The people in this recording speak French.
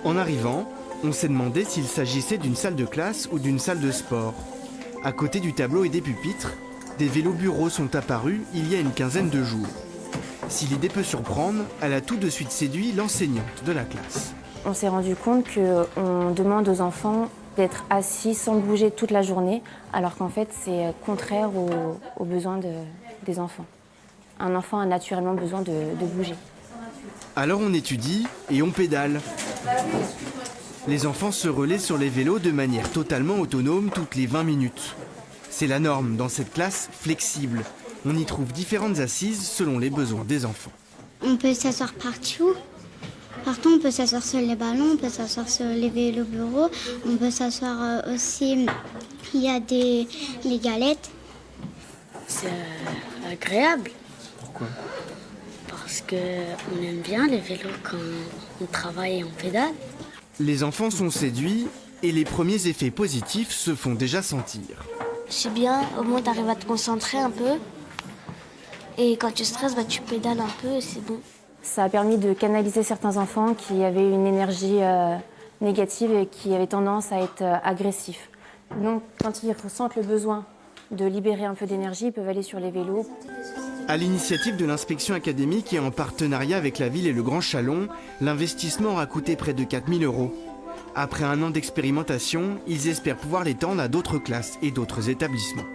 En arrivant, on s'est demandé s'il s'agissait d'une salle de classe ou d'une salle de sport. À côté du tableau et des pupitres, des vélos bureaux sont apparus il y a une quinzaine de jours. Si l'idée peut surprendre, elle a tout de suite séduit l'enseignante de la classe. On s'est rendu compte qu'on demande aux enfants d'être assis sans bouger toute la journée, alors qu'en fait c'est contraire aux besoins des enfants. Un enfant a naturellement besoin de bouger. Alors on étudie et on pédale. Les enfants se relaient sur les vélos de manière totalement autonome toutes les 20 minutes. C'est la norme dans cette classe flexible. On y trouve différentes assises selon les besoins des enfants. On peut s'asseoir partout. Partout, on peut s'asseoir sur les ballons, on peut s'asseoir sur les vélos bureaux, on peut s'asseoir aussi, il y a les galettes. C'est agréable. Pourquoi ? Parce qu'on aime bien les vélos quand on travaille et on pédale. Les enfants sont séduits et les premiers effets positifs se font déjà sentir. C'est bien, au moins tu arrives à te concentrer un peu. Et quand tu stresses, tu pédales un peu et c'est bon. Ça a permis de canaliser certains enfants qui avaient une énergie négative et qui avaient tendance à être agressifs. Donc quand ils ressentent le besoin de libérer un peu d'énergie, ils peuvent aller sur les vélos. À l'initiative de l'inspection académique et en partenariat avec la ville et le Grand Chalon, l'investissement aura coûté près de 4 000 €. Après un an d'expérimentation, ils espèrent pouvoir l'étendre à d'autres classes et d'autres établissements.